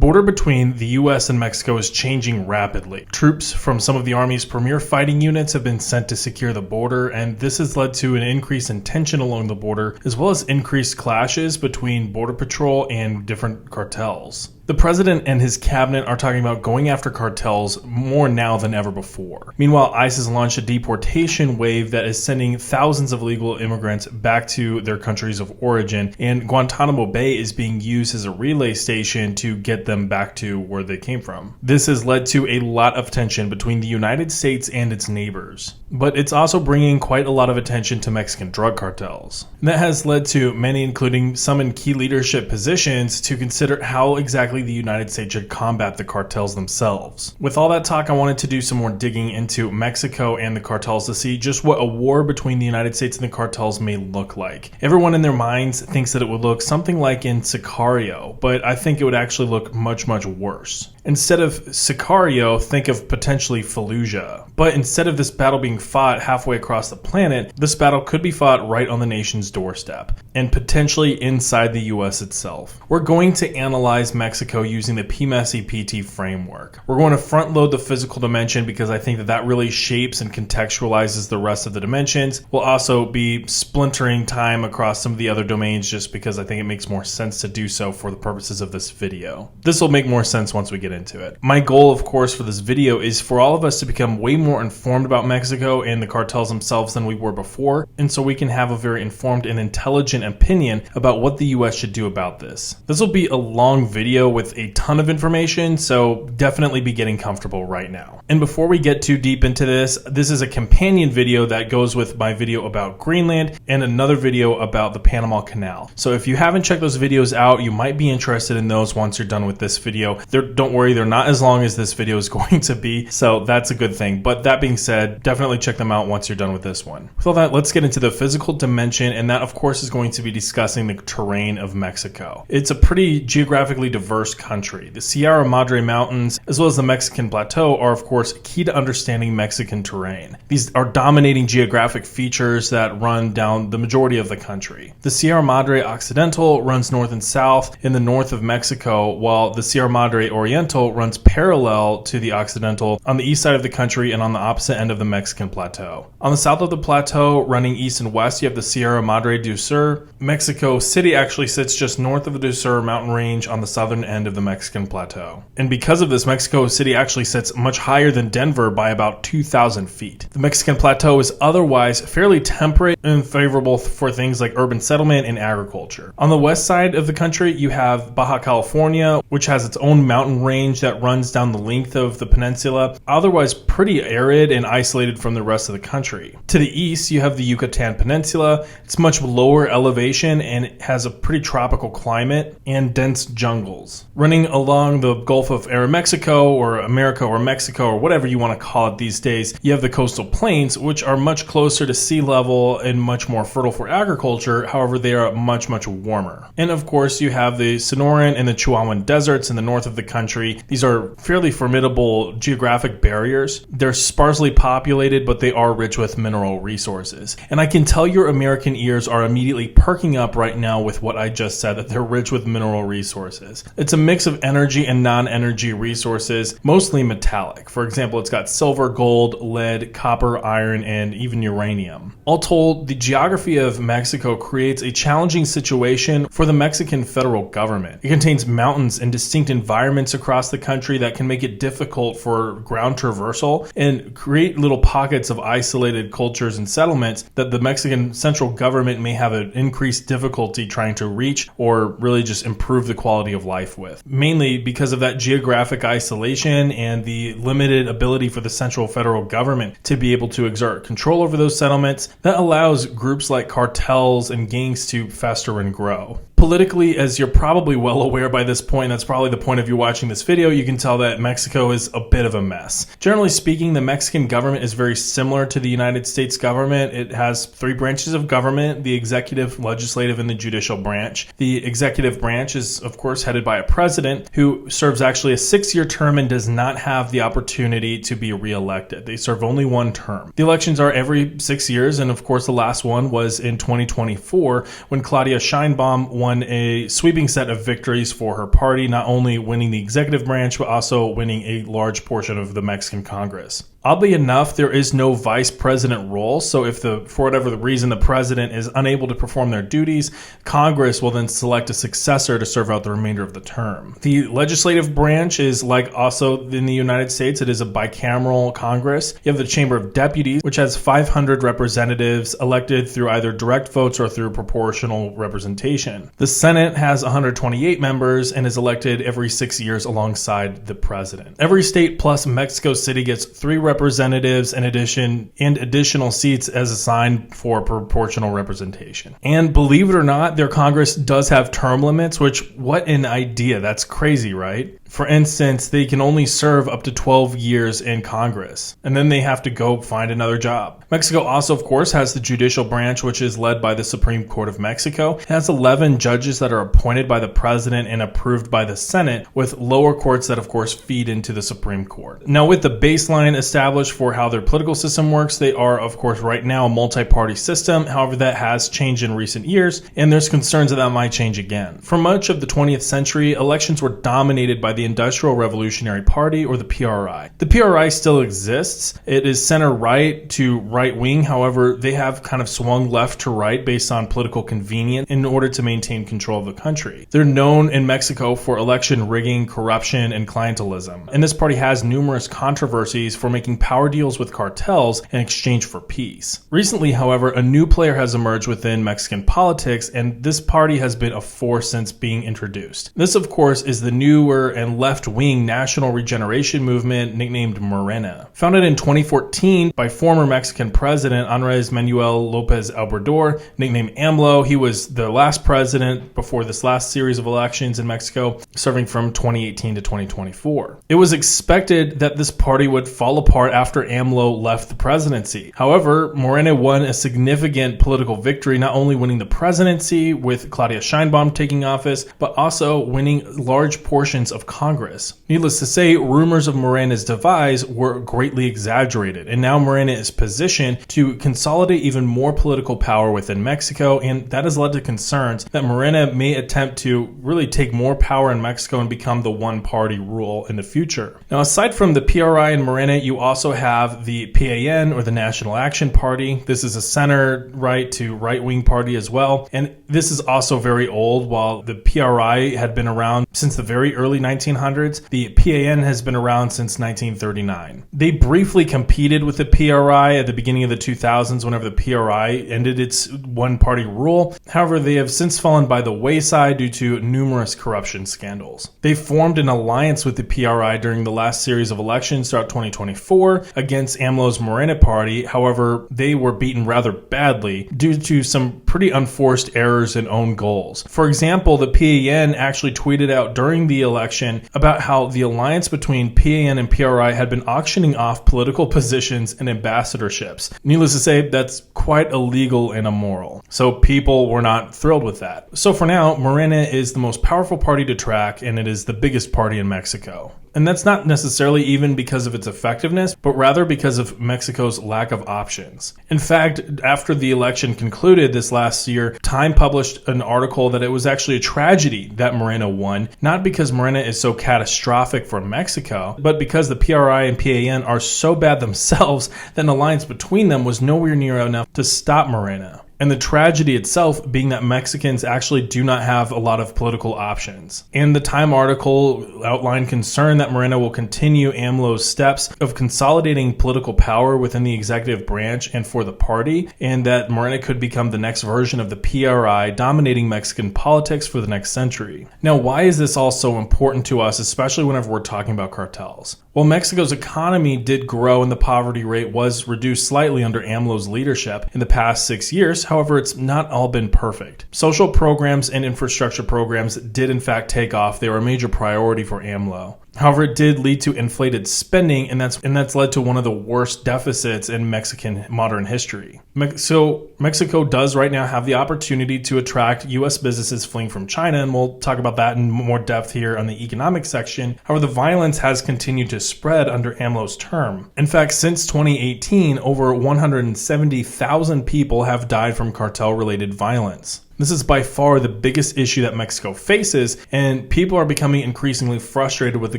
border between the US and Mexico is changing rapidly. Troops from some of the Army's premier fighting units have been sent to secure the border, and this has led to an increase in tension along the border, as well as increased clashes between Border Patrol and different cartels. The president and his cabinet are talking about going after cartels more now than ever before. Meanwhile, ICE has launched a deportation wave that is sending thousands of illegal immigrants back to their countries of origin, and Guantanamo Bay is being used as a relay station to get them back to where they came from. This has led to a lot of tension between the United States and its neighbors, but it's also bringing quite a lot of attention to Mexican drug cartels. That has led to many, including some in key leadership positions, to consider how exactly the United States should combat the cartels themselves. With all that talk, I wanted to do some more digging into Mexico and the cartels to see just what a war between the United States and the cartels may look like. Everyone in their minds thinks that it would look something like in Sicario, but I think it would actually look much, much worse. Instead of Sicario, think of potentially Fallujah. But instead of this battle being fought halfway across the planet, this battle could be fought right on the nation's doorstep, and potentially inside the US itself. We're going to analyze Mexico using the PMES-EPT framework. We're going to front load the physical dimension because I think that really shapes and contextualizes the rest of the dimensions. We'll also be splintering time across some of the other domains just because I think it makes more sense to do so for the purposes of this video. This will make more sense once we get into it. My goal, of course, for this video is for all of us to become way more informed about Mexico and the cartels themselves than we were before, and so we can have a very informed and intelligent opinion about what the US should do about this. This will be a long video with a ton of information, so definitely be getting comfortable right now. And before we get too deep into this is a companion video that goes with my video about Greenland and another video about the Panama Canal. So if you haven't checked those videos out, you might be interested in those once you're done with this video. Don't worry, they're not as long as this video is going to be, so that's a good thing. But that being said, definitely check them out once you're done with this one. With all that, let's get into the physical dimension, and that of course is going to be discussing the terrain of Mexico. It's a pretty geographically diverse country. The Sierra Madre Mountains, as well as the Mexican Plateau, are of course key to understanding Mexican terrain. These are dominating geographic features that run down the majority of the country. The Sierra Madre Occidental runs north and south in the north of Mexico, while the Sierra Madre Oriental runs parallel to the Occidental on the east side of the country and on the opposite end of the Mexican Plateau. On the south of the plateau, running east and west, you have the Sierra Madre do Sur. Mexico City actually sits just north of the do Sur mountain range on the southern end of the Mexican Plateau. And because of this, Mexico City actually sits much higher than Denver by about 2,000 feet. The Mexican Plateau is otherwise fairly temperate and favorable for things like urban settlement and agriculture. On the west side of the country, you have Baja California, which has its own mountain range that runs down the length of the peninsula, otherwise pretty arid and isolated from the rest of the country. To the east, you have the Yucatan Peninsula. It's much lower elevation and it has a pretty tropical climate and dense jungles. Running along the Gulf of Aeromexico or America or Mexico or whatever you want to call it these days, you have the coastal plains, which are much closer to sea level and much more fertile for agriculture. However, they are much, much warmer. And of course, you have the Sonoran and the Chihuahuan deserts in the north of the country. These are fairly formidable geographic barriers. They're sparsely populated, but they are rich with mineral resources. And I can tell your American ears are immediately perking up right now with what I just said, that they're rich with mineral resources. It's a mix of energy and non-energy resources, mostly metallic. For example, it's got silver, gold, lead, copper, iron, and even uranium. All told, the geography of Mexico creates a challenging situation for the Mexican federal government. It contains mountains and distinct environments across the country that can make it difficult for ground traversal and create little pockets of isolated cultures and settlements that the Mexican central government may have an increased difficulty trying to reach or really just improve the quality of life with. Mainly because of that geographic isolation and the limited ability for the central federal government to be able to exert control over those settlements, that allows groups like cartels and gangs to fester and grow. Politically, as you're probably well aware by this point, that's probably the point of you watching this video, you can tell that Mexico is a bit of a mess. Generally speaking, the Mexican government is very similar to the United States government. It has three branches of government: the executive, legislative, and the judicial branch. The executive branch is, of course, headed by a president who serves actually a 6-year term and does not have the opportunity to be reelected. They serve only one term. The elections are every 6 years, and of course, the last one was in 2024 when Claudia Scheinbaum won won a sweeping set of victories for her party, not only winning the executive branch, but also winning a large portion of the Mexican Congress. Oddly enough, there is no vice president role, so if for whatever the reason the president is unable to perform their duties, Congress will then select a successor to serve out the remainder of the term. The legislative branch is like also in the United States, it is a bicameral Congress. You have the Chamber of Deputies, which has 500 representatives elected through either direct votes or through proportional representation. The Senate has 128 members and is elected every 6 years alongside the president. Every state plus Mexico City gets 3 representatives in addition and additional seats as assigned for proportional representation. And believe it or not, their Congress does have term limits, which what an idea. That's crazy, right? For instance, they can only serve up to 12 years in Congress, and then they have to go find another job. Mexico also, of course, has the judicial branch, which is led by the Supreme Court of Mexico. It has 11 judges that are appointed by the president and approved by the Senate, with lower courts that, of course, feed into the Supreme Court. Now, with the baseline established for how their political system works, they are, of course, right now a multi-party system. However, that has changed in recent years, and there's concerns that might change again. For much of the 20th century, elections were dominated by the Industrial Revolutionary Party, or the PRI. The PRI still exists. It is center-right to right-wing. However, they have kind of swung left to right based on political convenience in order to maintain control of the country. They're known in Mexico for election rigging, corruption, and clientelism. And this party has numerous controversies for making power deals with cartels in exchange for peace. Recently, however, a new player has emerged within Mexican politics, and this party has been a force since being introduced. This, of course, is the newer and left-wing national regeneration movement nicknamed Morena. Founded in 2014 by former Mexican President Andrés Manuel López Obrador, nicknamed AMLO. He was the last president before this last series of elections in Mexico, serving from 2018 to 2024. It was expected that this party would fall apart after AMLO left the presidency. However, Morena won a significant political victory, not only winning the presidency with Claudia Scheinbaum taking office, but also winning large portions of Congress. Needless to say, rumors of Morena's demise were greatly exaggerated, and now Morena is positioned to consolidate even more political power within Mexico, and that has led to concerns that Morena may attempt to really take more power in Mexico and become the one-party rule in the future. Now, aside from the PRI and Morena, you also have the PAN, or the National Action Party. This is a center-right to right-wing party as well, and this is also very old. While the PRI had been around since the very early 1900s, the PAN has been around since 1939. They briefly competed with the PRI at the beginning of the 2000s whenever the PRI ended its one-party rule. However, they have since fallen by the wayside due to numerous corruption scandals. They formed an alliance with the PRI during the last series of elections throughout 2024 against AMLO's Morena party. However, they were beaten rather badly due to some pretty unforced errors and own goals. For example, the PAN actually tweeted out during the election about how the alliance between PAN and PRI had been auctioning off political positions and ambassadorships. Needless to say, that's quite illegal and immoral. So people were not thrilled with that. So for now, Morena is the most powerful party to track, and it is the biggest party in Mexico. And that's not necessarily even because of its effectiveness, but rather because of Mexico's lack of options. In fact, after the election concluded this last year, Time published an article that it was actually a tragedy that Morena won, not because Morena is so catastrophic for Mexico, but because the PRI and PAN are so bad themselves that an alliance between them was nowhere near enough to stop Morena. And the tragedy itself being that Mexicans actually do not have a lot of political options. And the Time article outlined concern that Morena will continue AMLO's steps of consolidating political power within the executive branch and for the party, and that Morena could become the next version of the PRI dominating Mexican politics for the next century. Now, why is this all so important to us, especially whenever we're talking about cartels? Well, Mexico's economy did grow and the poverty rate was reduced slightly under AMLO's leadership in the past 6 years. However, it's not all been perfect. Social programs and infrastructure programs did in fact take off. They were a major priority for AMLO. However, it did lead to inflated spending, and that's led to one of the worst deficits in Mexican modern history. So Mexico does right now have the opportunity to attract U.S. businesses fleeing from China, and we'll talk about that in more depth here on the economic section. However, the violence has continued to spread under AMLO's term. In fact, since 2018, over 170,000 people have died from cartel-related violence. This is by far the biggest issue that Mexico faces, and people are becoming increasingly frustrated with the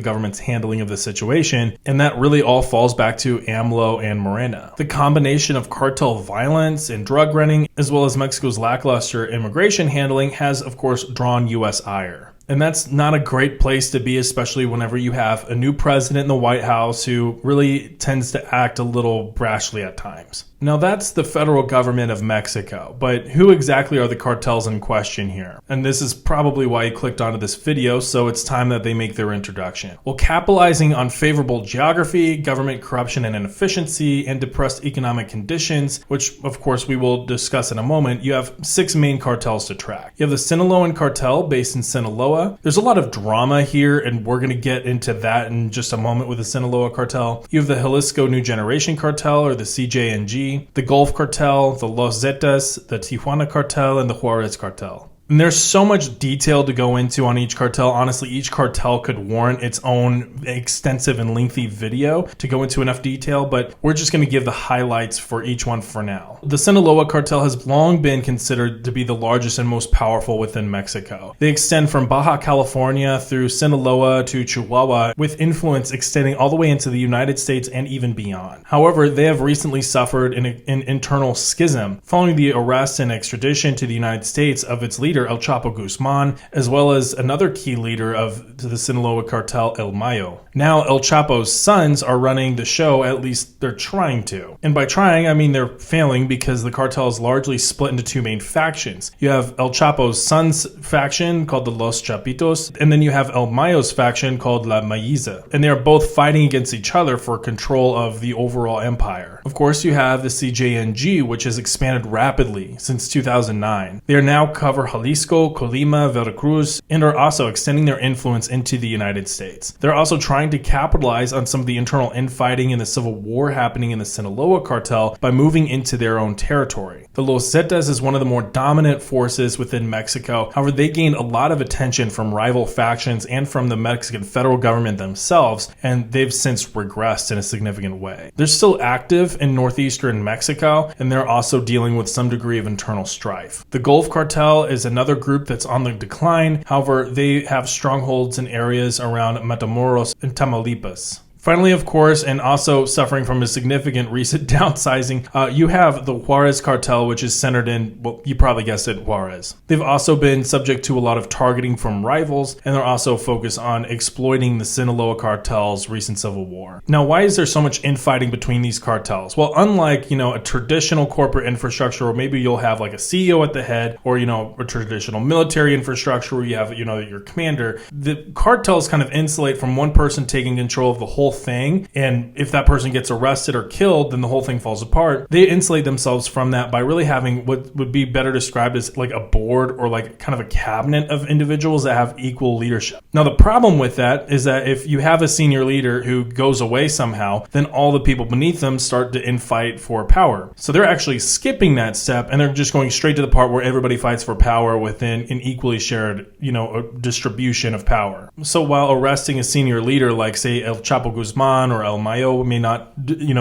government's handling of the situation, and that really all falls back to AMLO and Morena. The combination of cartel violence and drug running, as well as Mexico's lackluster immigration handling, has of course drawn U.S. ire. And that's not a great place to be, especially whenever you have a new president in the White House who really tends to act a little brashly at times. Now that's the federal government of Mexico, but who exactly are the cartels in question here? And this is probably why you clicked onto this video, so it's time that they make their introduction. Well, capitalizing on favorable geography, government corruption and inefficiency, and depressed economic conditions, which of course we will discuss in a moment, you have 6 main cartels to track. You have the Sinaloan cartel based in Sinaloa. There's a lot of drama here, and we're going to get into that in just a moment with the Sinaloa cartel. You have the Jalisco New Generation cartel, or the CJNG, the Gulf cartel, the Los Zetas, the Tijuana cartel, and the Juarez cartel. And there's so much detail to go into on each cartel. Honestly, each cartel could warrant its own extensive and lengthy video to go into enough detail, but we're just going to give the highlights for each one for now. The Sinaloa cartel has long been considered to be the largest and most powerful within Mexico. They extend from Baja California through Sinaloa to Chihuahua, with influence extending all the way into the United States and even beyond. However, they have recently suffered an internal schism following the arrest and extradition to the United States of its leader, El Chapo Guzman, as well as another key leader of the Sinaloa cartel, El Mayo. Now, El Chapo's sons are running the show, at least they're trying to. And by trying, I mean they're failing, because the cartel is largely split into 2 main factions. You have El Chapo's sons faction called the Los Chapitos, and then you have El Mayo's faction called La Mayiza. And they are both fighting against each other for control of the overall empire. Of course, you have the CJNG, which has expanded rapidly since 2009. They are now cover Jalisco, Colima, Veracruz, and are also extending their influence into the United States. They're also trying to capitalize on some of the internal infighting and the civil war happening in the Sinaloa cartel by moving into their own territory. The Los Zetas is one of the more dominant forces within Mexico. However, they gained a lot of attention from rival factions and from the Mexican federal government themselves, and they've since regressed in a significant way. They're still active in northeastern Mexico, and they're also dealing with some degree of internal strife. The Gulf cartel is another group that's on the decline. However, they have strongholds in areas around Matamoros and Tamaulipas. Finally, of course, and also suffering from a significant recent downsizing, you have the Juarez cartel, which is centered in, well, you probably guessed it, Juarez. They've also been subject to a lot of targeting from rivals, and they're also focused on exploiting the Sinaloa cartel's recent civil war. Now, why is there so much infighting between these cartels? Well, unlike, a traditional corporate infrastructure, or maybe you'll have like a CEO at the head, or, a traditional military infrastructure where you have, your commander, the cartels kind of insulate from one person taking control of the whole thing, and if that person gets arrested or killed, then the whole thing falls apart. They insulate themselves from that by really having what would be better described as like a board, or like kind of a cabinet of individuals that have equal leadership. Now, the problem with that is that if you have a senior leader who goes away somehow, then all the people beneath them start to infight for power. So they're actually skipping that step, and they're just going straight to the part where everybody fights for power within an equally shared, a distribution of power. So while arresting a senior leader like, say, El Chapo Guzman or El Mayo may not,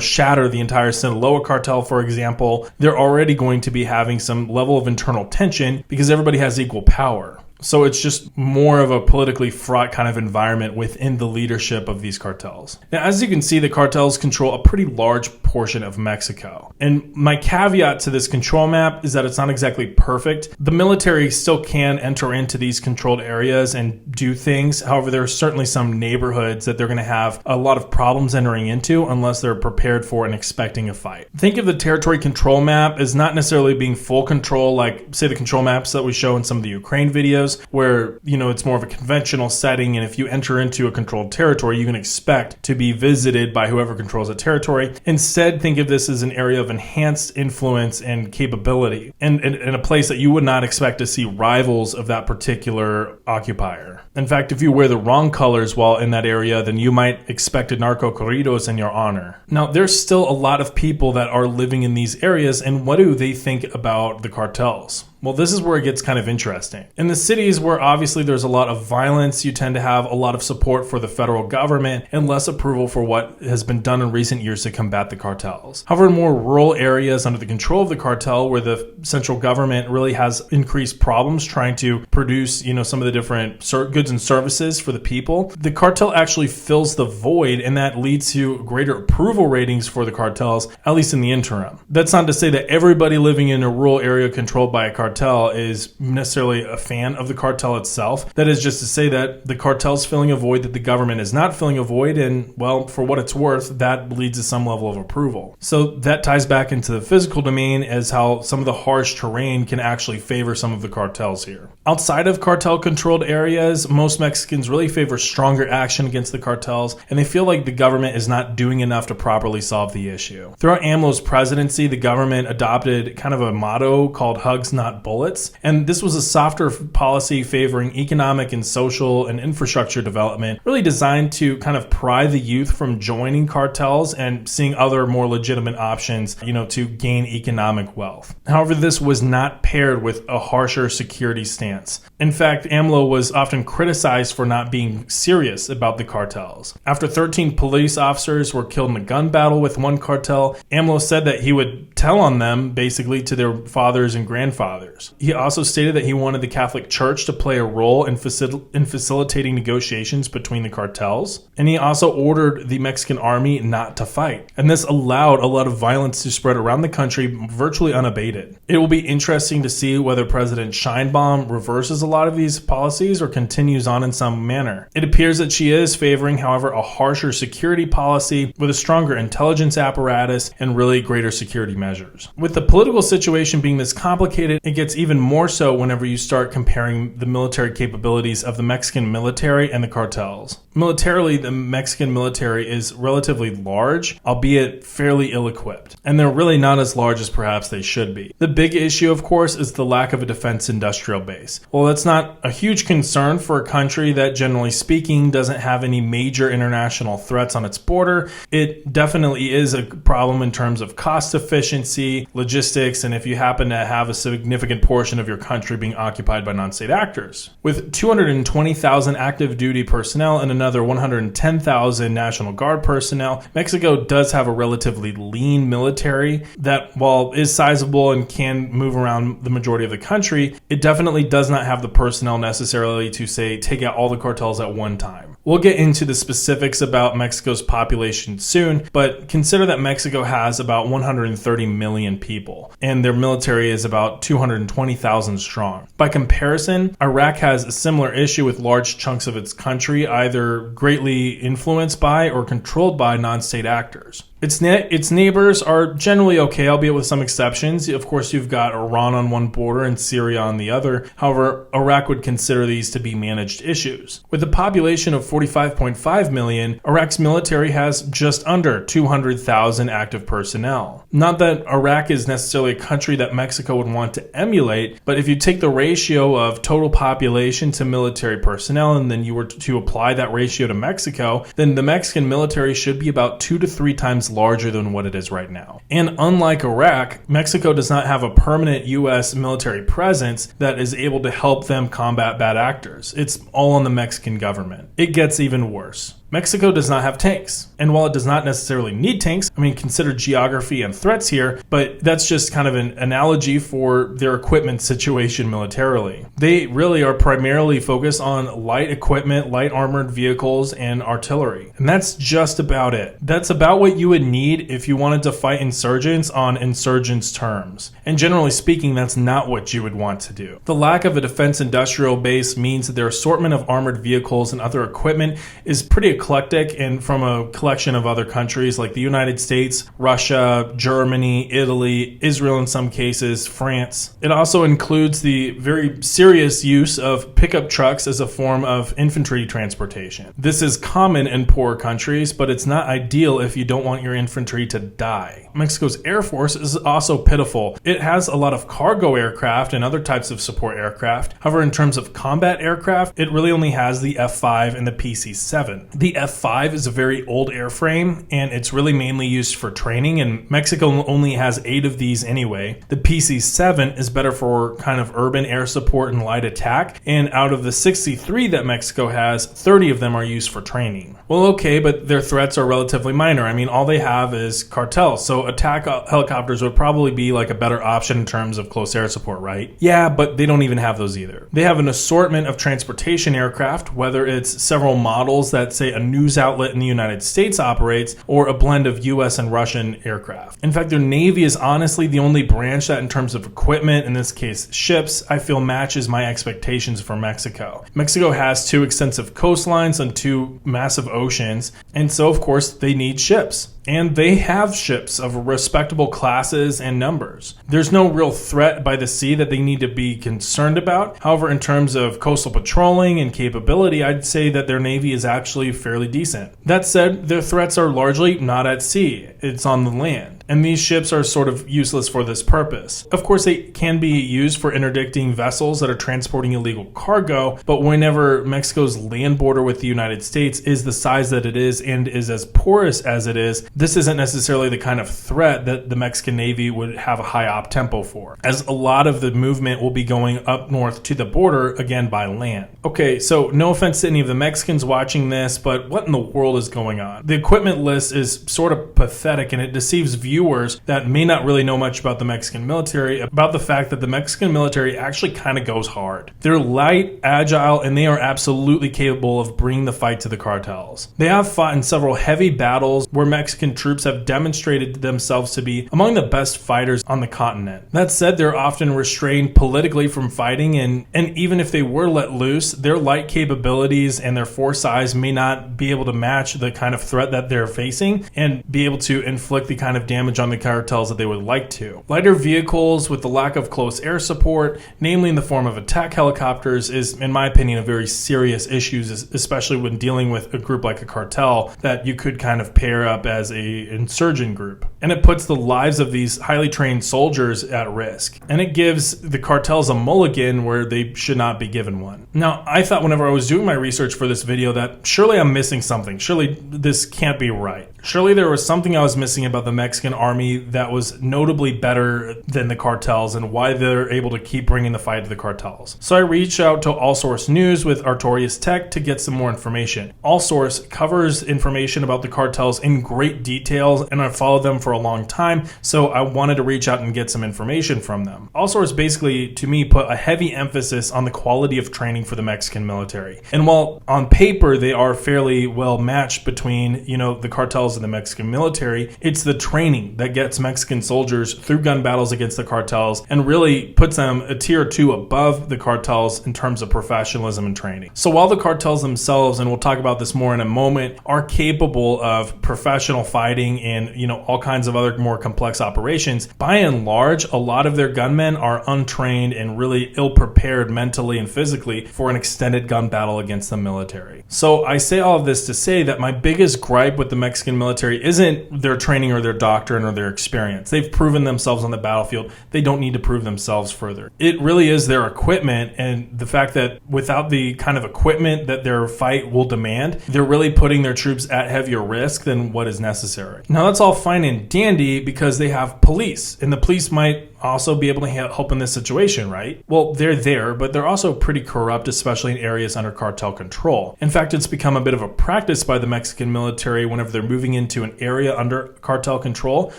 shatter the entire Sinaloa cartel, for example, they're already going to be having some level of internal tension because everybody has equal power. So it's just more of a politically fraught kind of environment within the leadership of these cartels. Now, as you can see, the cartels control a pretty large portion of Mexico. And my caveat to this control map is that it's not exactly perfect. The military still can enter into these controlled areas and do things. However, there are certainly some neighborhoods that they're going to have a lot of problems entering into unless they're prepared for and expecting a fight. Think of the territory control map as not necessarily being full control, like, say, the control maps that we show in some of the Ukraine videos, where, it's more of a conventional setting, and if you enter into a controlled territory, you can expect to be visited by whoever controls the territory. Instead, think of this as an area of enhanced influence and capability, and a place that you would not expect to see rivals of that particular occupier. In fact, if you wear the wrong colors while in that area, then you might expect a narco corridos in your honor. Now, there's still a lot of people that are living in these areas, and what do they think about the cartels? Well, this is where it gets kind of interesting. In the cities where obviously there's a lot of violence, you tend to have a lot of support for the federal government and less approval for what has been done in recent years to combat the cartels. However, in more rural areas under the control of the cartel, where the central government really has increased problems trying to produce, some of the different goods and services for the people, the cartel actually fills the void, and that leads to greater approval ratings for the cartels, at least in the interim. That's not to say that everybody living in a rural area controlled by a cartel is necessarily a fan of the cartel itself. That is just to say that the cartel's filling a void that the government is not filling a void, and, well, for what it's worth, that leads to some level of approval. So that ties back into the physical domain as how some of the harsh terrain can actually favor some of the cartels here. Outside of cartel-controlled areas, most Mexicans really favor stronger action against the cartels, and they feel like the government is not doing enough to properly solve the issue. Throughout AMLO's presidency, the government adopted kind of a motto called hugs, not bullets, and this was a softer policy favoring economic and social and infrastructure development, really designed to kind of pry the youth from joining cartels and seeing other more legitimate options, to gain economic wealth. However, this was not paired with a harsher security stance. In fact, AMLO was often criticized for not being serious about the cartels. After 13 police officers were killed in a gun battle with one cartel, AMLO said that he would tell on them basically to their fathers and grandfathers. He also stated that he wanted the Catholic Church to play a role in facilitating negotiations between the cartels, and he also ordered the Mexican army not to fight. And this allowed a lot of violence to spread around the country virtually unabated. It will be interesting to see whether President Scheinbaum reverses a lot of these policies or continues on in some manner. It appears that she is favoring, however, a harsher security policy with a stronger intelligence apparatus and really greater security measures. With the political situation being this complicated, it gets even more so whenever you start comparing the military capabilities of the Mexican military and the cartels. Militarily, the Mexican military is relatively large, albeit fairly ill-equipped, and they're really not as large as perhaps they should be. The big issue, of course, is the lack of a defense industrial base. Well, that's not a huge concern for a country that, generally speaking, doesn't have any major international threats on its border. It definitely is a problem in terms of cost efficiency, logistics, and if you happen to have a significant portion of your country being occupied by non-state actors. With 220,000 active duty personnel and another 110,000 National Guard personnel, Mexico does have a relatively lean military that, while is sizable and can move around the majority of the country, it definitely does not have the personnel necessarily to, say, take out all the cartels at one time. We'll get into the specifics about Mexico's population soon, but consider that Mexico has about 130 million people, and their military is about 220,000 strong. By comparison, Iraq has a similar issue with large chunks of its country either greatly influenced by or controlled by non-state actors. Its neighbors are generally okay, albeit with some exceptions. Of course, you've got Iran on one border and Syria on the other. However, Iraq would consider these to be managed issues. With a population of 45.5 million, Iraq's military has just under 200,000 active personnel. Not that Iraq is necessarily a country that Mexico would want to emulate, but if you take the ratio of total population to military personnel and then you were to apply that ratio to Mexico, then the Mexican military should be about 2 to 3 times larger than what it is right now. And unlike Iraq, Mexico does not have a permanent U.S. military presence that is able to help them combat bad actors. It's all on the Mexican government. It gets even worse. Mexico does not have tanks. And while it does not necessarily need tanks, consider geography and threats here, but that's just kind of an analogy for their equipment situation militarily. They really are primarily focused on light equipment, light armored vehicles, and artillery. And that's just about it. That's about what you would need if you wanted to fight insurgents on insurgents' terms. And generally speaking, that's not what you would want to do. The lack of a defense industrial base means that their assortment of armored vehicles and other equipment is pretty eclectic and from a collection of other countries like the United States, Russia, Germany, Italy, Israel in some cases, France. It also includes the very serious use of pickup trucks as a form of infantry transportation. This is common in poor countries, but it's not ideal if you don't want your infantry to die. Mexico's Air Force is also pitiful. It has a lot of cargo aircraft and other types of support aircraft. However, in terms of combat aircraft, it really only has the F-5 and the PC-7. The F-5 is a very old airframe, and it's really mainly used for training, and Mexico only has 8 of these anyway. The PC-7 is better for kind of urban air support and light attack, and out of the 63 that Mexico has, 30 of them are used for training. Well, okay, but their threats are relatively minor. I mean, all they have is Cartels, so attack helicopters would probably be like a better option in terms of close air support, right? Yeah, but they don't even have those either. They have an assortment of transportation aircraft, whether it's several models that say a news outlet in the United States operates, or a blend of US and Russian aircraft. In fact, their Navy is honestly the only branch that in terms of equipment, in this case ships, I feel matches my expectations for Mexico. Mexico has 2 extensive coastlines and 2 massive oceans, and so of course they need ships. And they have ships of respectable classes and numbers. There's no real threat by the sea that they need to be concerned about. However, in terms of coastal patrolling and capability, I'd say that their Navy is actually fairly decent. That said, their threats are largely not at sea. It's on the land. And these ships are sort of useless for this purpose. Of course, they can be used for interdicting vessels that are transporting illegal cargo, but whenever Mexico's land border with the United States is the size that it is and is as porous as it is, this isn't necessarily the kind of threat that the Mexican Navy would have a high op tempo for, as a lot of the movement will be going up north to the border, again by land. Okay, so no offense to any of the Mexicans watching this, but what in the world is going on? The equipment list is sort of pathetic, and it deceives viewers that may not really know much about the Mexican military about the fact that the Mexican military actually kind of goes hard. They're light, agile, and they are absolutely capable of bringing the fight to the cartels. They have fought in several heavy battles where Mexican troops have demonstrated themselves to be among the best fighters on the continent. That said, they're often restrained politically from fighting, and even if they were let loose, their light capabilities and their force size may not be able to match the kind of threat that they're facing and be able to inflict the kind of damage on the cartels that they would like to. Lighter vehicles with the lack of close air support, namely in the form of attack helicopters, is, in my opinion, a very serious issue, especially when dealing with a group like a cartel that you could kind of pair up as a insurgent group. And it puts the lives of these highly trained soldiers at risk. And it gives the cartels a mulligan where they should not be given one. Now, I thought whenever I was doing my research for this video that surely I'm missing something. Surely this can't be right. Surely there was something I was missing about the Mexican army that was notably better than the cartels and why they're able to keep bringing the fight to the cartels. So I reached out to All Source News with Artorias Tech to get some more information. All Source covers information about the cartels in great detail, and I've followed them for a long time, so I wanted to reach out and get some information from them. All Source basically, to me, put a heavy emphasis on the quality of training for the Mexican military. And while on paper they are fairly well matched between, the cartels and the Mexican military, it's the training that gets Mexican soldiers through gun battles against the cartels and really puts them a tier 2 above the cartels in terms of professionalism and training. So while the cartels themselves, and we'll talk about this more in a moment, are capable of professional fighting and all kinds of other more complex operations, by and large, a lot of their gunmen are untrained and really ill-prepared mentally and physically for an extended gun battle against the military. So I say all of this to say that my biggest gripe with the Mexican military isn't their training or their doctrine or their experience. They've proven themselves on the battlefield. They don't need to prove themselves further. It really is their equipment, and the fact that without the kind of equipment that their fight will demand, they're really putting their troops at heavier risk than what is necessary. Now that's all fine and dandy because they have police, and the police might also be able to help in this situation, right? Well, they're there, but they're also pretty corrupt, especially in areas under cartel control. In fact, it's become a bit of a practice by the Mexican military whenever they're moving into an area under cartel control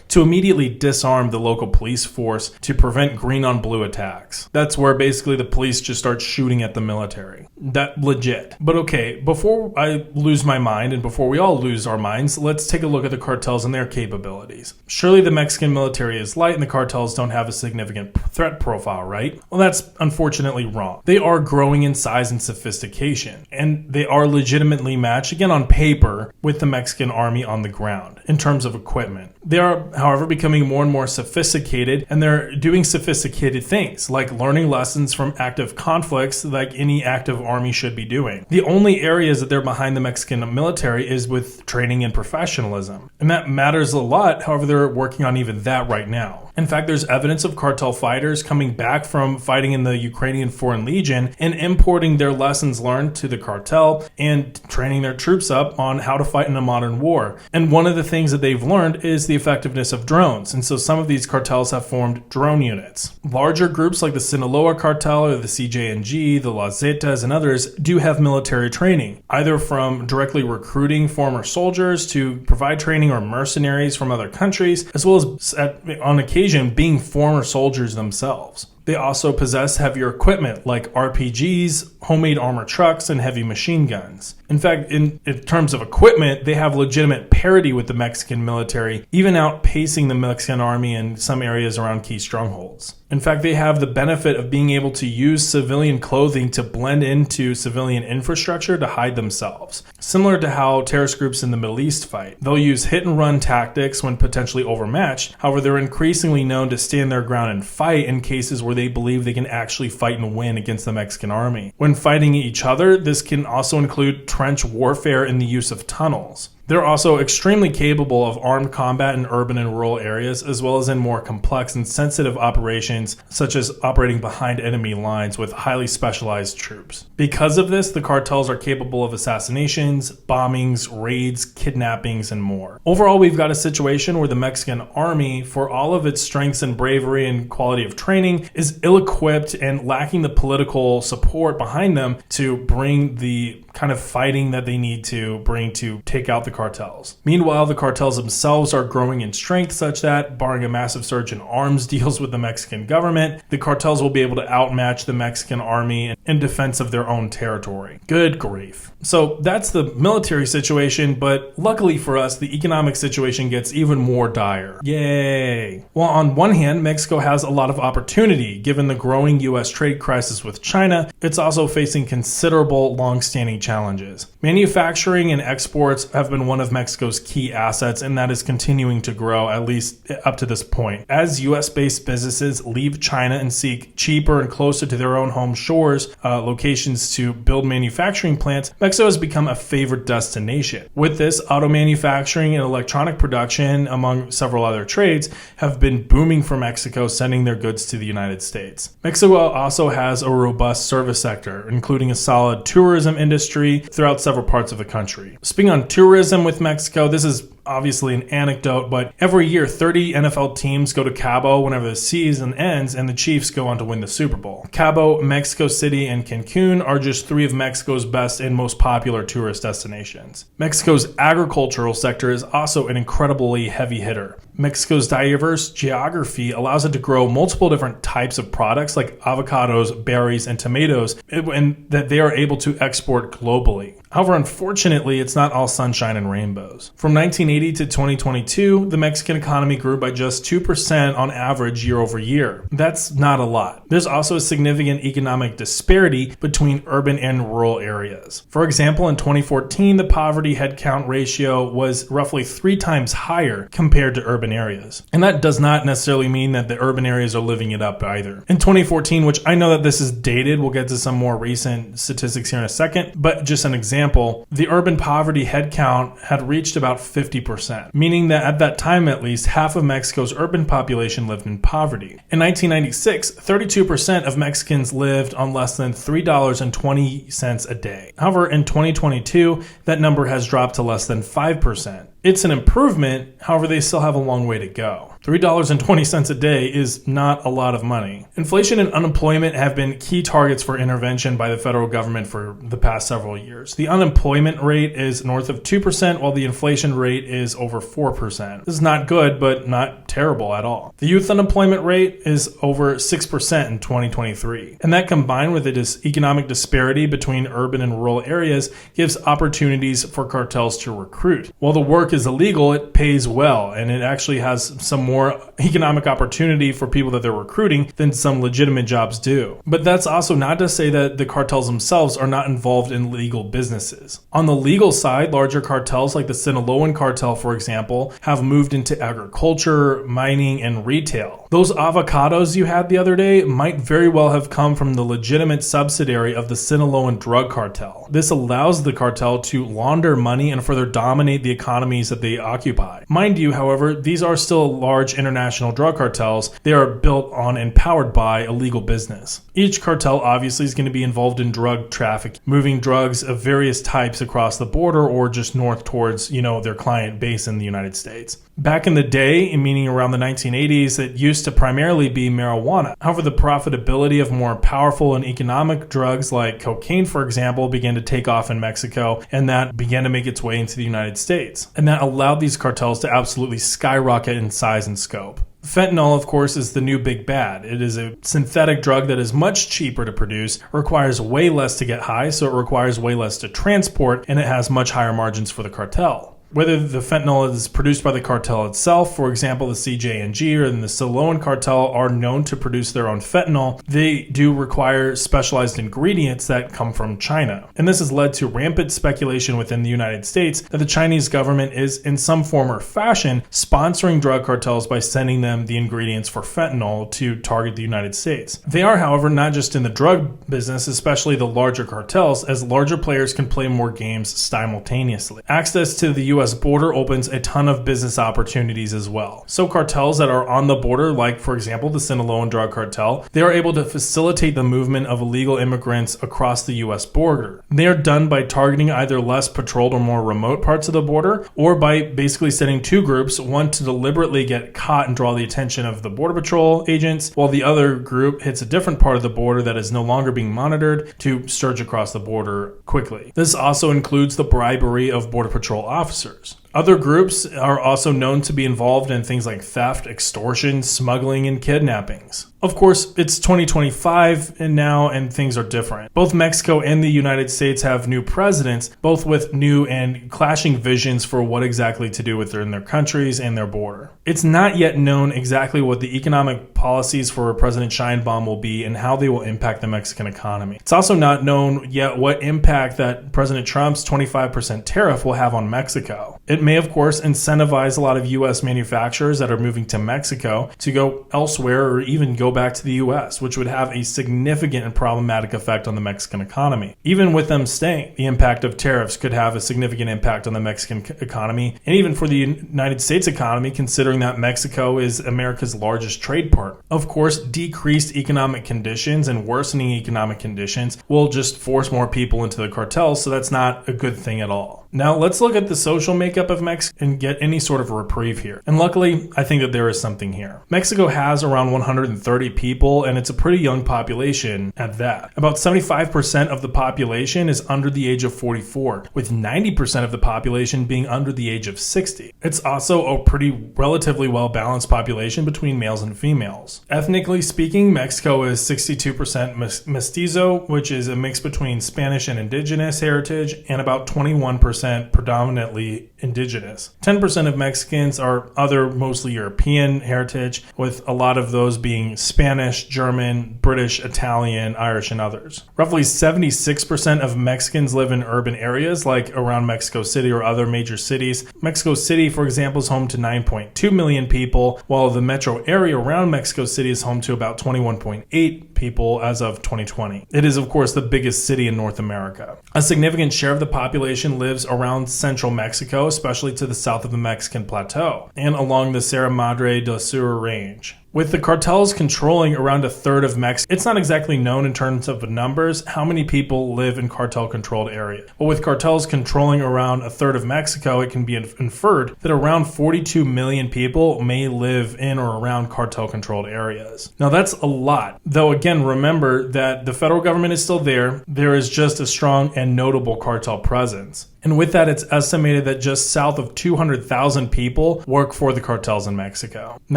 to immediately disarm the local police force to prevent green on blue attacks. That's where basically the police just start shooting at the military. That legit. But okay, before I lose my mind and before we all lose our minds, let's take a look at the cartels and their capabilities. Surely the Mexican military is light and the cartels don't have a significant threat profile, right? Well, that's unfortunately wrong. They are growing in size and sophistication, and they are legitimately matched, again on paper, with the Mexican army on the ground in terms of equipment. They are, however, becoming more and more sophisticated, and they're doing sophisticated things, like learning lessons from active conflicts like any active army should be doing. The only areas that they're behind the Mexican military is with training and professionalism, and that matters a lot. However, they're working on even that right now. In fact, there's evidence of cartel fighters coming back from fighting in the Ukrainian Foreign Legion and importing their lessons learned to the cartel and training their troops up on how to fight in a modern war. And one of the things that they've learned is the effectiveness of drones. And so some of these cartels have formed drone units. Larger groups like the Sinaloa cartel or the CJNG, the Las Zetas, and others do have military training, either from directly recruiting former soldiers to provide training or mercenaries from other countries, as well as on occasion being former soldiers themselves. They also possess heavier equipment like RPGs, homemade armor trucks, and heavy machine guns. In fact, in terms of equipment, they have legitimate parity with the Mexican military, even outpacing the Mexican army in some areas around key strongholds. In fact, they have the benefit of being able to use civilian clothing to blend into civilian infrastructure to hide themselves, similar to how terrorist groups in the Middle East fight. They'll use hit-and-run tactics when potentially overmatched. However, they're increasingly known to stand their ground and fight in cases where they believe they can actually fight and win against the Mexican army. When fighting each other, this can also include trench warfare and the use of tunnels. They're also extremely capable of armed combat in urban and rural areas, as well as in more complex and sensitive operations, such as operating behind enemy lines with highly specialized troops. Because of this, the cartels are capable of assassinations, bombings, raids, kidnappings, and more. Overall, we've got a situation where the Mexican army, for all of its strengths and bravery and quality of training, is ill-equipped and lacking the political support behind them to bring the kind of fighting that they need to bring to take out the cartels. Meanwhile, the cartels themselves are growing in strength such that, barring a massive surge in arms deals with the Mexican government, the cartels will be able to outmatch the Mexican army in defense of their own territory. Good grief. So that's the military situation, but luckily for us, the economic situation gets even more dire. Yay! Well, on one hand, Mexico has a lot of opportunity. Given the growing U.S. trade crisis with China, it's also facing considerable long-standing challenges. Manufacturing and exports have been one of Mexico's key assets, and that is continuing to grow, at least up to this point. As U.S.-based businesses leave China and seek cheaper and closer to their own home shores locations to build manufacturing plants, Mexico has become a favored destination. With this, auto manufacturing and electronic production, among several other trades, have been booming for Mexico, sending their goods to the United States. Mexico also has a robust service sector, including a solid tourism industry throughout several parts of the country. Speaking on tourism with Mexico, this is obviously an anecdote, but every year 30 NFL teams go to Cabo whenever the season ends, and the Chiefs go on to win the Super Bowl. Cabo, Mexico City, and Cancun are just three of Mexico's best and most popular tourist destinations. Mexico's agricultural sector is also an incredibly heavy hitter. Mexico's diverse geography allows it to grow multiple different types of products like avocados, berries, and tomatoes, and that they are able to export globally. However, unfortunately, it's not all sunshine and rainbows. From 1980 to 2022, the Mexican economy grew by just 2% on average year over year. That's not a lot. There's also a significant economic disparity between urban and rural areas. For example, in 2014, the poverty headcount ratio was roughly 3 times higher compared to urban areas. And that does not necessarily mean that the urban areas are living it up either. In 2014, which I know that this is dated, we'll get to some more recent statistics here in a second, but just an example, the urban poverty headcount had reached about 50%, meaning that at that time at least, half of Mexico's urban population lived in poverty. In 1996, 32% of Mexicans lived on less than $3.20 a day. However, in 2022, that number has dropped to less than 5%. It's an improvement, however, they still have a long way to go. $3.20 a day is not a lot of money. Inflation and unemployment have been key targets for intervention by the federal government for the past several years. The unemployment rate is north of 2%, while the inflation rate is over 4%. This is not good, but not terrible at all. The youth unemployment rate is over 6% in 2023. And that, combined with the economic disparity between urban and rural areas, gives opportunities for cartels to recruit. While the work is illegal, it pays well, and it actually has some more economic opportunity for people that they're recruiting than some legitimate jobs do. But that's also not to say that the cartels themselves are not involved in legal businesses. On the legal side, larger cartels like the Sinaloan cartel, for example, have moved into agriculture, mining, and retail. Those avocados you had the other day might very well have come from the legitimate subsidiary of the Sinaloan drug cartel. This allows the cartel to launder money and further dominate the economies that they occupy. Mind you, however, these are still large large international drug cartels, they are built on and powered by illegal business. Each cartel obviously is going to be involved in drug trafficking, moving drugs of various types across the border or just north towards, their client base in the United States. Back in the day, meaning around the 1980s, it used to primarily be marijuana. However, the profitability of more powerful and economic drugs like cocaine, for example, began to take off in Mexico, and that began to make its way into the United States. And that allowed these cartels to absolutely skyrocket in size and scope. Fentanyl, of course, is the new big bad. It is a synthetic drug that is much cheaper to produce, requires way less to get high, so it requires way less to transport, and it has much higher margins for the cartel. Whether the fentanyl is produced by the cartel itself, for example, the CJNG or the Sinaloan cartel are known to produce their own fentanyl, they do require specialized ingredients that come from China. And this has led to rampant speculation within the United States that the Chinese government is, in some form or fashion, sponsoring drug cartels by sending them the ingredients for fentanyl to target the United States. They are, however, not just in the drug business, especially the larger cartels, as larger players can play more games simultaneously. Access to the U.S. border opens a ton of business opportunities as well. So cartels that are on the border, like for example the Sinaloan drug cartel, they are able to facilitate the movement of illegal immigrants across the U.S. border. They are done by targeting either less patrolled or more remote parts of the border, or by basically setting two groups, one to deliberately get caught and draw the attention of the border patrol agents, while the other group hits a different part of the border that is no longer being monitored to surge across the border quickly. This also includes the bribery of border patrol officers. Other groups are also known to be involved in things like theft, extortion, smuggling, and kidnappings. Of course, it's 2025 and things are different. Both Mexico and the United States have new presidents, both with new and clashing visions for what exactly to do within their countries and their border. It's not yet known exactly what the economic policies for President Scheinbaum will be and how they will impact the Mexican economy. It's also not known yet what impact that President Trump's 25% tariff will have on Mexico. It may, of course, incentivize a lot of U.S. manufacturers that are moving to Mexico to go elsewhere or even go back to the U.S., which would have a significant and problematic effect on the Mexican economy. Even with them staying, the impact of tariffs could have a significant impact on the Mexican economy, and even for the United States economy, considering that Mexico is America's largest trade partner. Of course, decreased economic conditions and worsening economic conditions will just force more people into the cartels, so that's not a good thing at all. Now, let's look at the social makeup of Mexico and get any sort of reprieve here. And luckily, I think that there is something here. Mexico has around 130 people, and it's a pretty young population at that. About 75% of the population is under the age of 44, with 90% of the population being under the age of 60. It's also a pretty relatively well-balanced population between males and females. Ethnically speaking, Mexico is 62% mestizo, which is a mix between Spanish and indigenous heritage, and about 21% predominantly indigenous. 10% of Mexicans are other, mostly European heritage, with a lot of those being Spanish, German, British, Italian, Irish, and others. Roughly 76% of Mexicans live in urban areas like around Mexico City or other major cities. Mexico City, for example, is home to 9.2 million people, while the metro area around Mexico City is home to about 21.8 people as of 2020. It is, of course, the biggest city in North America. A significant share of the population lives around central Mexico, especially to the south of the Mexican plateau and along the Sierra Madre del Sur range. With the cartels controlling around a third of Mexico, it's not exactly known in terms of numbers how many people live in cartel-controlled areas. But with cartels controlling around a third of Mexico, it can be inferred that around 42 million people may live in or around cartel-controlled areas. Now that's a lot, though again, remember that the federal government is still there. There is just a strong and notable cartel presence. And with that, it's estimated that just south of 200,000 people work for the cartels in Mexico. And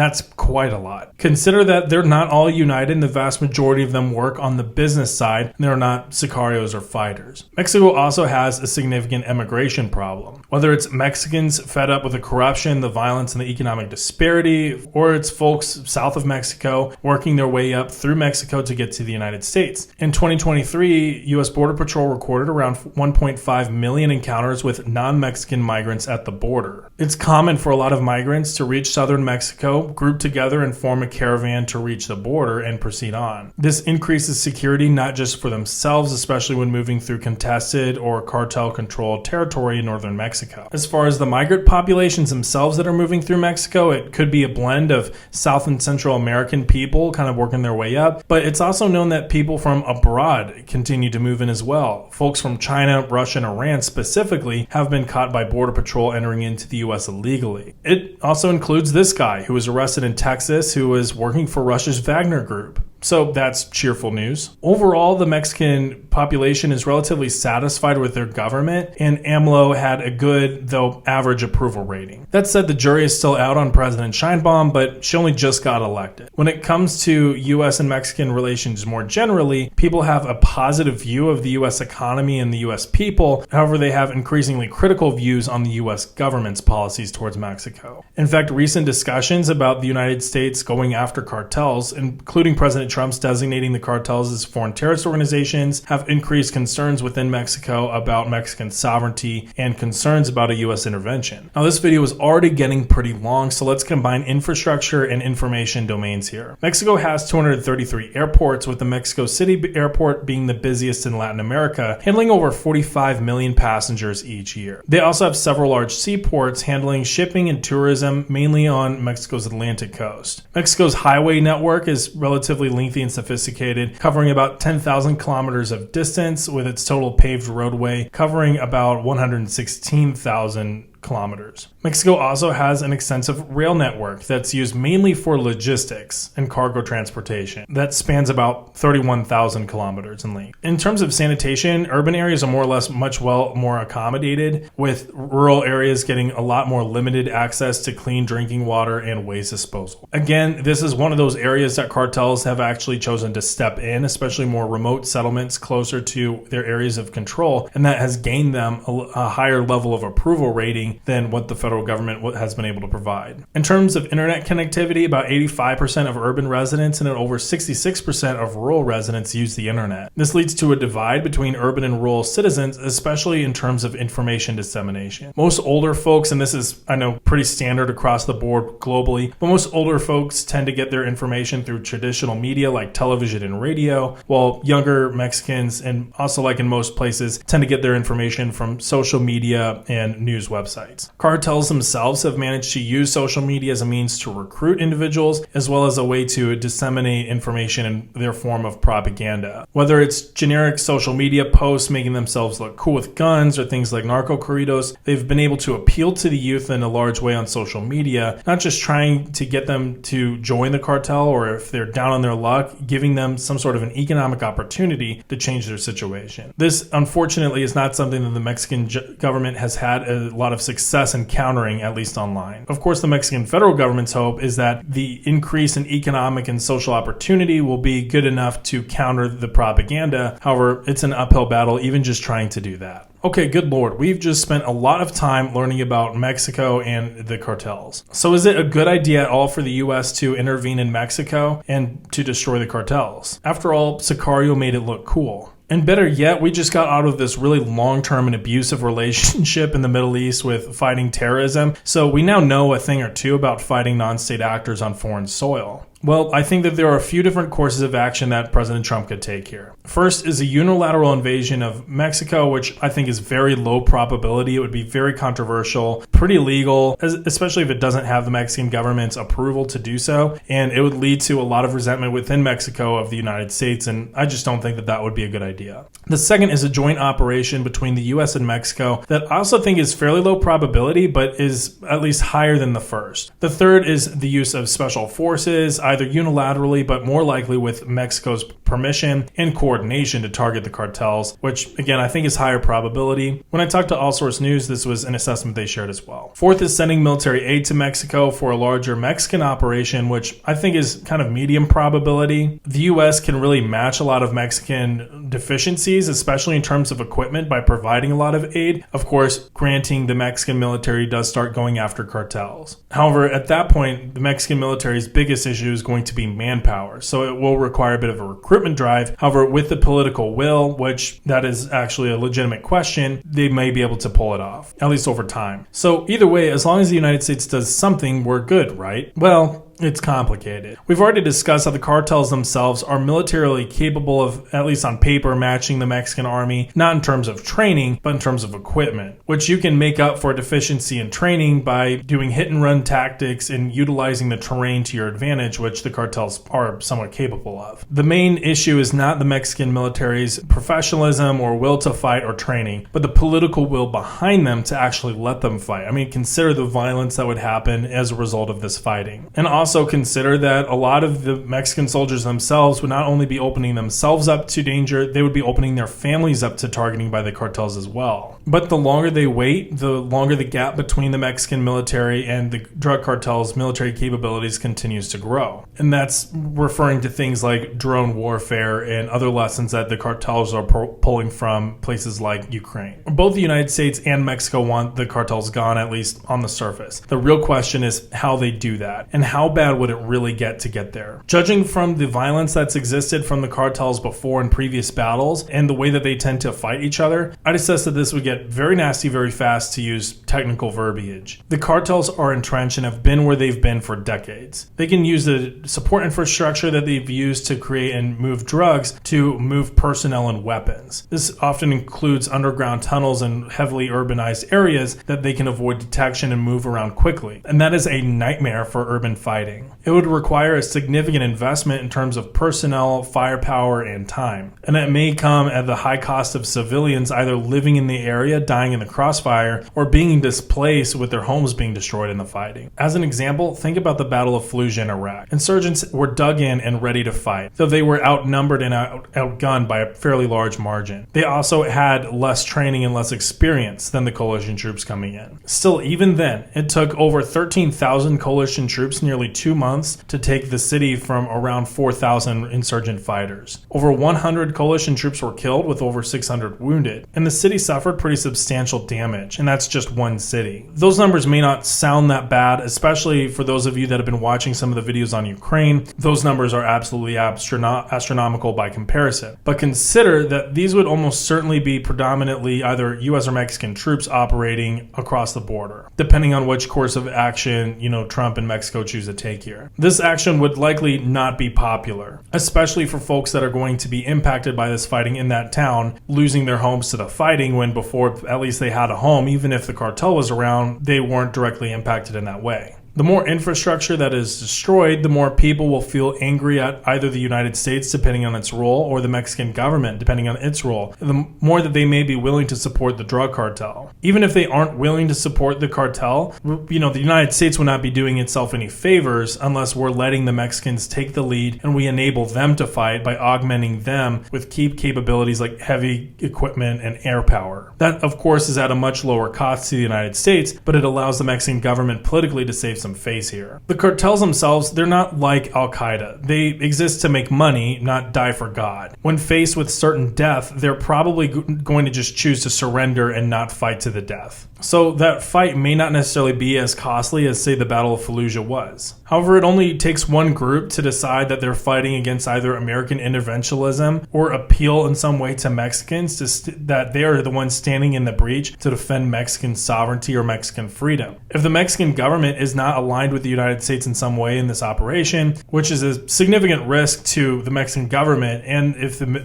that's quite a lot. Consider that they're not all united, and the vast majority of them work on the business side, and they're not sicarios or fighters. Mexico also has a significant immigration problem. Whether it's Mexicans fed up with the corruption, the violence, and the economic disparity, or it's folks south of Mexico working their way up through Mexico to get to the United States. In 2023, U.S. Border Patrol recorded around 1.5 million encounters with non-Mexican migrants at the border. It's common for a lot of migrants to reach southern Mexico, group together and form form a caravan to reach the border and proceed on. This increases security not just for themselves, especially when moving through contested or cartel-controlled territory in northern Mexico. As far as the migrant populations themselves that are moving through Mexico, it could be a blend of South and Central American people kind of working their way up, but it's also known that people from abroad continue to move in as well. Folks from China, Russia, and Iran specifically have been caught by Border Patrol entering into the U.S. illegally. It also includes this guy who was arrested in Texas who was working for Russia's Wagner Group. So that's cheerful news. Overall, the Mexican population is relatively satisfied with their government, and AMLO had a good, though average, approval rating. That said, the jury is still out on President Scheinbaum, but she only just got elected. When it comes to U.S. and Mexican relations more generally, people have a positive view of the U.S. economy and the U.S. people. However, they have increasingly critical views on the U.S. government's policies towards Mexico. In fact, recent discussions about the United States going after cartels, including President Trump's designating the cartels as foreign terrorist organizations, have increased concerns within Mexico about Mexican sovereignty and concerns about a U.S. intervention. Now, this video is already getting pretty long, so let's combine infrastructure and information domains here. Mexico has 233 airports, with the Mexico City airport being the busiest in Latin America, handling over 45 million passengers each year. They also have several large seaports handling shipping and tourism, mainly on Mexico's Atlantic coast. Mexico's highway network is relatively lengthy and sophisticated, covering about 10,000 kilometers of distance, with its total paved roadway covering about 116,000 kilometers. Mexico also has an extensive rail network that's used mainly for logistics and cargo transportation that spans about 31,000 kilometers in length. In terms of sanitation, urban areas are more or less more accommodated, with rural areas getting a lot more limited access to clean drinking water and waste disposal. Again, this is one of those areas that cartels have actually chosen to step in, especially more remote settlements closer to their areas of control, and that has gained them a higher level of approval rating than what the federal government has been able to provide. In terms of internet connectivity, about 85% of urban residents and over 66% of rural residents use the internet. This leads to a divide between urban and rural citizens, especially in terms of information dissemination. Most older folks, and this is, I know, pretty standard across the board globally, but most older folks tend to get their information through traditional media like television and radio, while younger Mexicans, and also like in most places, tend to get their information from social media and news websites. Cartels themselves have managed to use social media as a means to recruit individuals, as well as a way to disseminate information in their form of propaganda. Whether it's generic social media posts making themselves look cool with guns, or things like narco corridos, they've been able to appeal to the youth in a large way on social media, not just trying to get them to join the cartel, or if they're down on their luck, giving them some sort of an economic opportunity to change their situation. This, unfortunately, is not something that the Mexican government has had a lot of success in countering, at least online. Of course, the Mexican federal government's hope is that the increase in economic and social opportunity will be good enough to counter the propaganda. However, it's an uphill battle even just trying to do that. Okay, good Lord, we've just spent a lot of time learning about Mexico and the cartels. So is it a good idea at all for the U.S. to intervene in Mexico and to destroy the cartels? After all, Sicario made it look cool. And better yet, we just got out of this really long-term and abusive relationship in the Middle East with fighting terrorism, so we now know a thing or two about fighting non-state actors on foreign soil. Well, I think that there are a few different courses of action that President Trump could take here. First is a unilateral invasion of Mexico, which I think is very low probability. It would be very controversial, pretty illegal, especially if it doesn't have the Mexican government's approval to do so, and it would lead to a lot of resentment within Mexico of the United States, and I just don't think that that would be a good idea. The second is a joint operation between the U.S. and Mexico that I also think is fairly low probability, but is at least higher than the first. The third is the use of special forces, either unilaterally but more likely with Mexico's permission and coordination to target the cartels, which again I think is higher probability. When I talked to All Source News, this was an assessment they shared as well. Fourth is sending military aid to Mexico for a larger Mexican operation, which I think is kind of medium probability. The U.S. can really match a lot of Mexican deficiencies, especially in terms of equipment, by providing a lot of aid. Of course, granting the Mexican military does start going after cartels. However, at that point, the Mexican military's biggest issue is going to be manpower, so it will require a bit of a recruitment drive. However, with the political will, which that is actually a legitimate question, they may be able to pull it off, at least over time. So either way, as long as the United States does something, we're good, right? Well, It's complicated. We've already discussed how the cartels themselves are militarily capable of, at least on paper, matching the Mexican army, not in terms of training, but in terms of equipment, which you can make up for a deficiency in training by doing hit-and-run tactics and utilizing the terrain to your advantage, which the cartels are somewhat capable of. The main issue is not the Mexican military's professionalism or will to fight or training, but the political will behind them to actually let them fight. I mean, consider the violence that would happen as a result of this fighting. And also consider that a lot of the Mexican soldiers themselves would not only be opening themselves up to danger, they would be opening their families up to targeting by the cartels as well. But the longer they wait, the longer the gap between the Mexican military and the drug cartels' military capabilities continues to grow. And that's referring to things like drone warfare and other lessons that the cartels are pulling from places like Ukraine. Both the United States and Mexico want the cartels gone, at least on the surface. The real question is how they do that, and how bad would it really get to get there. Judging from the violence that's existed from the cartels before in previous battles and the way that they tend to fight each other, I'd assess that this would get very nasty very fast, to use technical verbiage. The cartels are entrenched and have been where they've been for decades. They can use the support infrastructure that they've used to create and move drugs to move personnel and weapons. This often includes underground tunnels and heavily urbanized areas that they can avoid detection and move around quickly. And that is a nightmare for urban fighting. It would require a significant investment in terms of personnel, firepower, and time. And it may come at the high cost of civilians either living in the area, dying in the crossfire, or being displaced with their homes being destroyed in the fighting. As an example, think about the Battle of Fallujah in Iraq. Insurgents were dug in and ready to fight, though they were outnumbered and outgunned by a fairly large margin. They also had less training and less experience than the coalition troops coming in. Still, even then, it took over 13,000 coalition troops nearly 2 months to take the city from around 4,000 insurgent fighters. Over 100 coalition troops were killed with over 600 wounded, and the city suffered pretty substantial damage, and that's just one city. Those numbers may not sound that bad, especially for those of you that have been watching some of the videos on Ukraine. Those numbers are absolutely astronomical by comparison. But consider that these would almost certainly be predominantly either US or Mexican troops operating across the border, depending on which course of action, Trump and Mexico choose to take here. This action would likely not be popular, especially for folks that are going to be impacted by this fighting in that town, losing their homes to the fighting when before at least they had a home. Even if the cartel was around, they weren't directly impacted in that way. The more infrastructure that is destroyed, the more people will feel angry at either the United States, depending on its role, or the Mexican government, depending on its role, the more that they may be willing to support the drug cartel. Even if they aren't willing to support the cartel, the United States will not be doing itself any favors unless we're letting the Mexicans take the lead and we enable them to fight by augmenting them with key capabilities like heavy equipment and air power. That, of course, is at a much lower cost to the United States, but it allows the Mexican government politically to save some face here. The cartels themselves, they're not like Al-Qaeda. They exist to make money, not die for God. When faced with certain death, they're probably going to just choose to surrender and not fight to the death. So that fight may not necessarily be as costly as, say, the Battle of Fallujah was. However, it only takes one group to decide that they're fighting against either American interventionism or appeal in some way to Mexicans that they are the ones standing in the breach to defend Mexican sovereignty or Mexican freedom. If the Mexican government is not aligned with the United States in some way in this operation, which is a significant risk to the Mexican government, and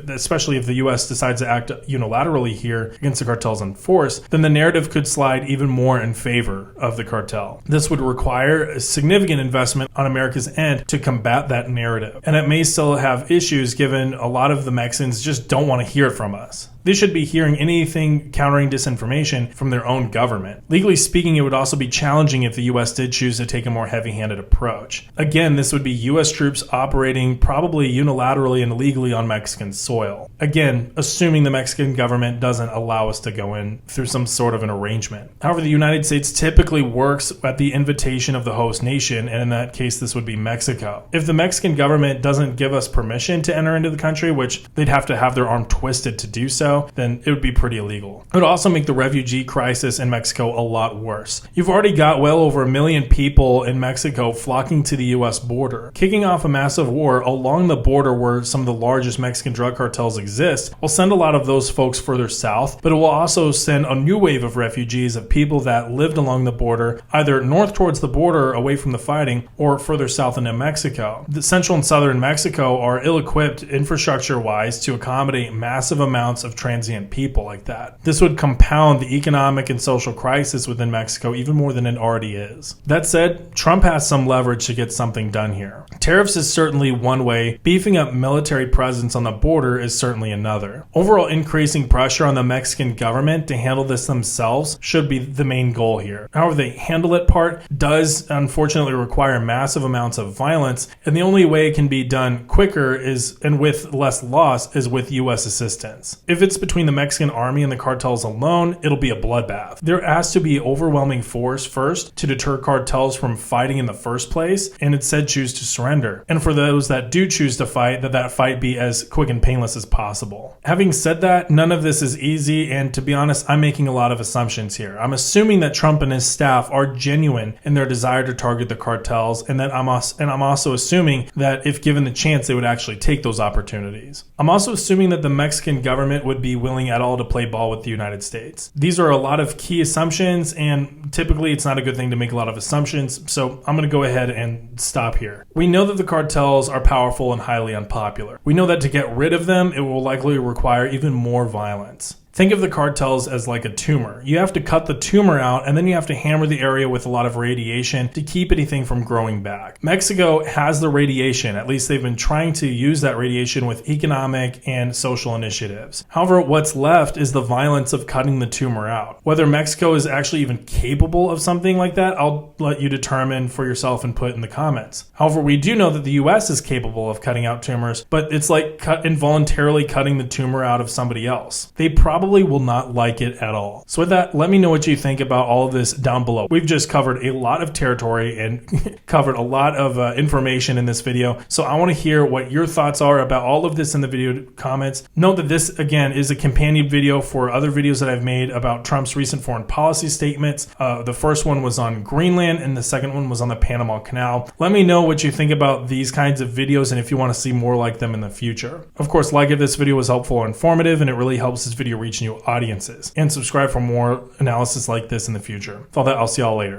especially if the U.S. decides to act unilaterally here against the cartels in force, then the narrative could slide even more in favor of the cartel. This would require a significant investment on America's end to combat that narrative. And it may still have issues given a lot of the Mexicans just don't want to hear it from us. They should be hearing anything countering disinformation from their own government. Legally speaking, it would also be challenging if the U.S. did choose to take a more heavy-handed approach. Again, this would be U.S. troops operating probably unilaterally and illegally on Mexican soil. Again, assuming the Mexican government doesn't allow us to go in through some sort of an arrangement. However, the United States typically works at the invitation of the host nation, and in that case, this would be Mexico. If the Mexican government doesn't give us permission to enter into the country, which they'd have to have their arm twisted to do so, Mexico, then it would be pretty illegal. It would also make the refugee crisis in Mexico a lot worse. You've already got well over 1 million people in Mexico flocking to the US border. Kicking off a massive war along the border where some of the largest Mexican drug cartels exist will send a lot of those folks further south, but it will also send a new wave of refugees, of people that lived along the border, either north towards the border away from the fighting or further south into Mexico. The central and southern Mexico are ill-equipped infrastructure-wise to accommodate massive amounts of transient people like that. This would compound the economic and social crisis within Mexico even more than it already is. That said, Trump has some leverage to get something done here. Tariffs is certainly one way. Beefing up military presence on the border is certainly another. Overall, increasing pressure on the Mexican government to handle this themselves should be the main goal here. However, the handle it part does unfortunately require massive amounts of violence, and the only way it can be done quicker is, and with less loss, is with US assistance. If it's between the Mexican army and the cartels alone, it'll be a bloodbath. There has to be overwhelming force first to deter cartels from fighting in the first place, and instead choose to surrender. And for those that do choose to fight, that fight be as quick and painless as possible. Having said that, none of this is easy, and to be honest, I'm making a lot of assumptions here. I'm assuming that Trump and his staff are genuine in their desire to target the cartels, and I'm also assuming that if given the chance, they would actually take those opportunities. I'm also assuming that the Mexican government would be willing at all to play ball with the United States. These are a lot of key assumptions, and typically it's not a good thing to make a lot of assumptions, so I'm going to go ahead and stop here. We know that the cartels are powerful and highly unpopular. We know that to get rid of them, it will likely require even more violence. Think of the cartels as like a tumor. You have to cut the tumor out, and then you have to hammer the area with a lot of radiation to keep anything from growing back. Mexico has the radiation. At least they've been trying to use that radiation with economic and social initiatives. However, what's left is the violence of cutting the tumor out. Whether Mexico is actually even capable of something like that, I'll let you determine for yourself and put in the comments. However, we do know that the US is capable of cutting out tumors, but it's like involuntarily cutting the tumor out of somebody else. They probably will not like it at all. So with that, let me know what you think about all of this down below. We've just covered a lot of territory and covered a lot of information in this video. So I want to hear what your thoughts are about all of this in the video comments. Note that this, again, is a companion video for other videos that I've made about Trump's recent foreign policy statements. The first one was on Greenland, and the second one was on the Panama Canal. Let me know what you think about these kinds of videos and if you want to see more like them in the future. Of course, like if this video was helpful or informative, and it really helps this video reach new audiences. And subscribe for more analysis like this in the future. With all that, I'll see y'all later.